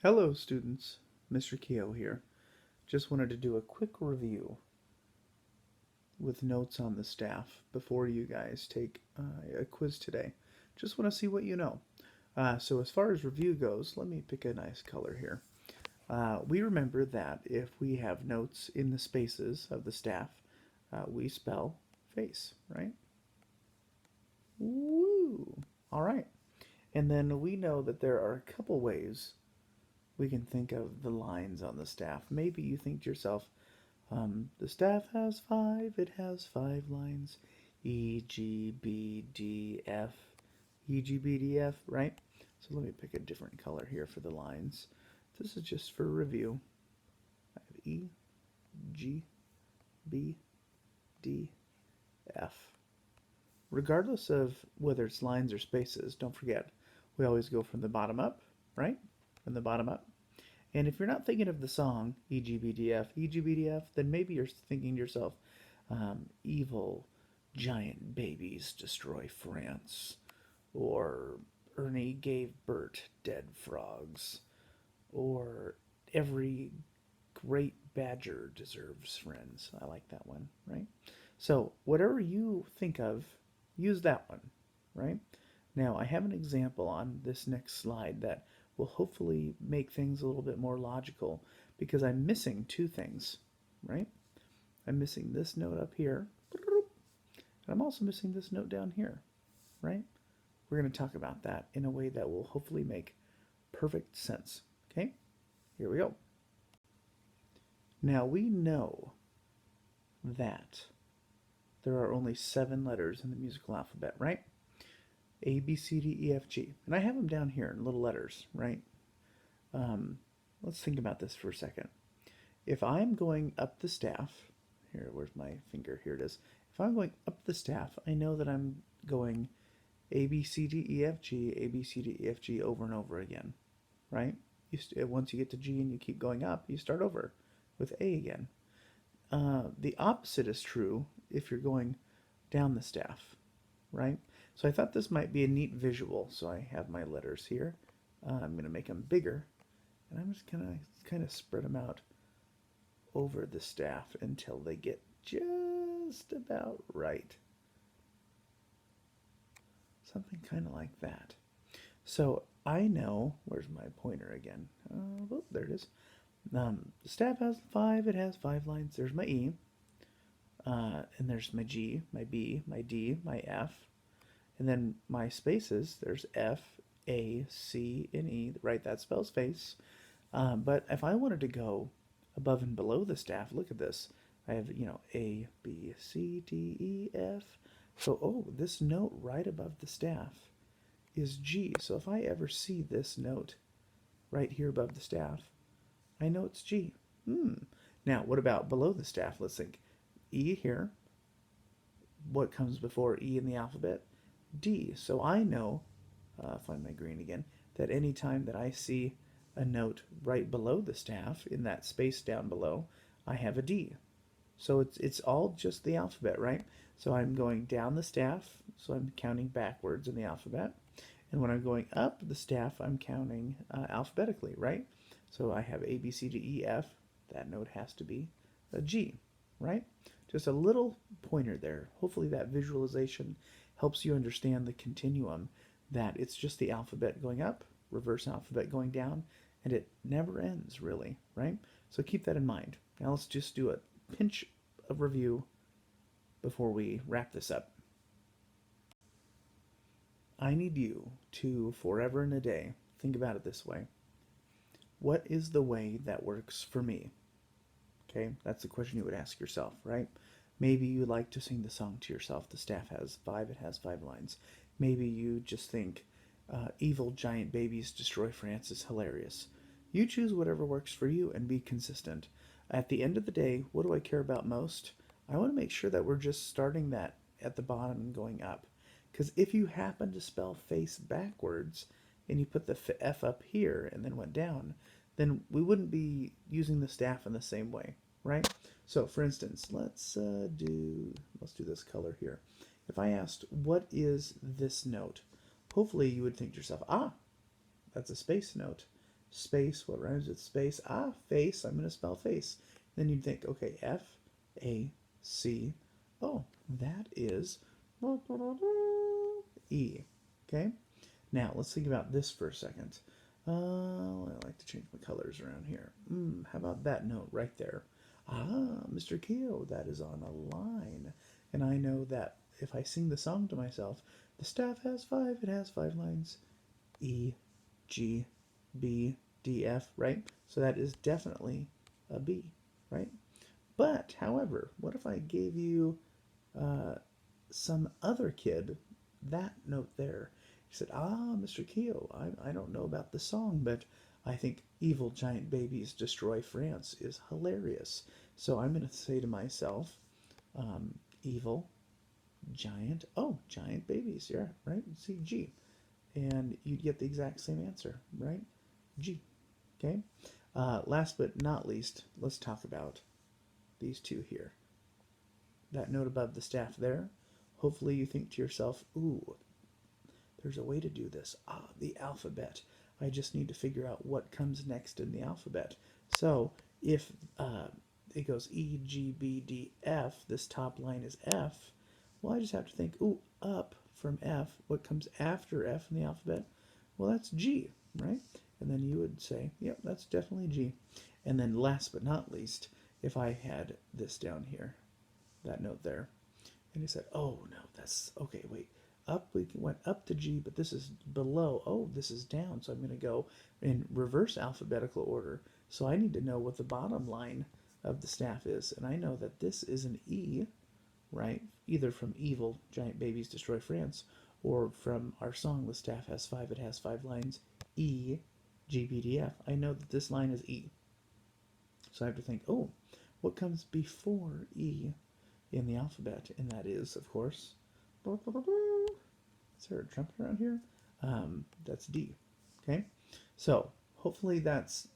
Hello students, Mr. Keogh here. Just wanted to do a quick review with notes on the staff before you guys take a quiz today. Just want to see what you know. So as far as review goes, let me pick a nice color here. We remember that if we have notes in the spaces of the staff, we spell face, right? Woo! All right. And then we know that there are a couple ways we can think of the lines on the staff. Maybe you think to yourself, the staff has five, it has five lines. E, G, B, D, F. E, G, B, D, F, right? So let me pick a different color here for the lines. This is just for review. I have E, G, B, D, F. Regardless of whether it's lines or spaces, don't forget, we always go from the bottom up, right? From the bottom up. And if you're not thinking of the song EGBDF, EGBDF, then maybe you're thinking to yourself, evil giant babies destroy France, or Ernie gave Bert dead frogs, or every great badger deserves friends. I like that one, right? So whatever you think of, use that one, right? Now I have an example on this next slide that will hopefully make things a little bit more logical because I'm missing two things, right? I'm missing this note up here, and I'm also missing this note down here, right? We're going to talk about that in a way that will hopefully make perfect sense, okay? Here we go. Now we know that there are only 7 letters in the musical alphabet, right? A, B, C, D, E, F, G. And I have them down here in little letters, right? Let's think about this for a second. If I'm going up the staff, here, where's my finger? Here it is. If I'm going up the staff, I know that I'm going A, B, C, D, E, F, G, A, B, C, D, E, F, G over and over again, right? Once you get to G and you keep going up, you start over with A again. The opposite is true if you're going down the staff, right? So I thought this might be a neat visual. So I have my letters here. I'm going to make them bigger, and I'm just going to kind of spread them out over the staff until they get just about right. Something kind of like that. So I know, where's my pointer again? Oh, there it is. The staff has 5, it has 5 lines. There's my E, and there's my G, my B, my D, my F, and then my spaces, there's F, A, C, and E, right? That spells face. But if I wanted to go above and below the staff, look at this. I have, A, B, C, D, E, F. So, this note right above the staff is G. So if I ever see this note right here above the staff, I know it's G. Now, what about below the staff? Let's think. E here. What comes before E in the alphabet? D. So I know, find my green again, that any time that I see a note right below the staff in that space down below, I have a D. So it's all just the alphabet, right? So I'm going down the staff, so I'm counting backwards in the alphabet. And when I'm going up the staff, I'm counting alphabetically, right? So I have A, B, C, D, E, F. That note has to be a G, right? Just a little pointer there. Hopefully that visualization helps you understand the continuum, that it's just the alphabet going up, reverse alphabet going down, and it never ends, really, right? So keep that in mind. Now let's just do a pinch of review before we wrap this up. I need you to, forever and a day, think about it this way. What is the way that works for me? Okay, that's the question you would ask yourself, right? Maybe you like to sing the song to yourself. The staff has 5, it has 5 lines. Maybe you just think, evil giant babies destroy France is hilarious. You choose whatever works for you and be consistent. At the end of the day, what do I care about most? I want to make sure that we're just starting that at the bottom and going up. Because if you happen to spell face backwards and you put the F up here and then went down, then we wouldn't be using the staff in the same way, right? So for instance, let's do this color here. If I asked, what is this note? Hopefully you would think to yourself, that's a space note. Space, what rhymes with space? Ah, face, I'm going to spell face. Then you'd think, okay, F-A-C. Oh, that is E. Okay? Now, let's think about this for a second. I like to change my colors around here. How about that note right there? Ah, Mr. Keo, that is on a line. And I know that if I sing the song to myself, the staff has five, it has five lines. E, G, B, D, F, right? So that is definitely a B, right? But, however, what if I gave you uh, some other kid that note there? He said, ah, Mr. Keo, I don't know about the song, but I think Evil Giant Babies Destroy France is hilarious. So I'm going to say to myself, evil, giant, oh, giant babies, yeah, right? See, G. And you'd get the exact same answer, right? G. Okay? Last but not least, let's talk about these two here. That note above the staff there, hopefully you think to yourself, ooh, there's a way to do this. Ah, the alphabet. I just need to figure out what comes next in the alphabet. So if it goes E, G, B, D, F, this top line is F, well, I just have to think, ooh, up from F. What comes after F in the alphabet? Well, that's G, right? And then you would say, yep, that's definitely G. And then last but not least, if I had this down here, that note there, and he said, oh, no, that's, okay, wait, up, we went up to G, but this is below. Oh, this is down, so I'm going to go in reverse alphabetical order. So I need to know what the bottom line of the staff is, and I know that this is an E, right? Either from Evil Giant Babies Destroy France, or from our song, The Staff Has Five, It Has Five Lines, E, G, B, D, F. I know that this line is E. So I have to think, oh, what comes before E in the alphabet? And that is, of course, is there a trumpet around here? That's D. Okay? So hopefully that's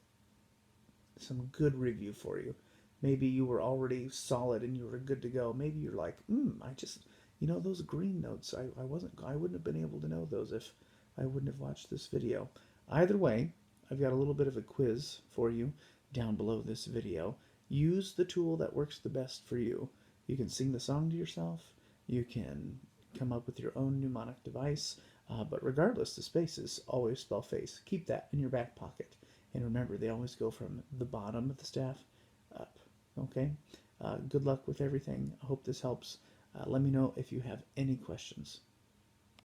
some good review for you. Maybe you were already solid and you were good to go. Maybe you're like, I just, those green notes, I wouldn't have been able to know those if I wouldn't have watched this video. Either way, I've got a little bit of a quiz for you down below this video. Use the tool that works the best for you. You can sing the song to yourself. You can come up with your own mnemonic device. But regardless, the spaces always spell face. Keep that in your back pocket. And remember, they always go from the bottom of the staff up. Okay? Good luck with everything. I hope this helps. Let me know if you have any questions.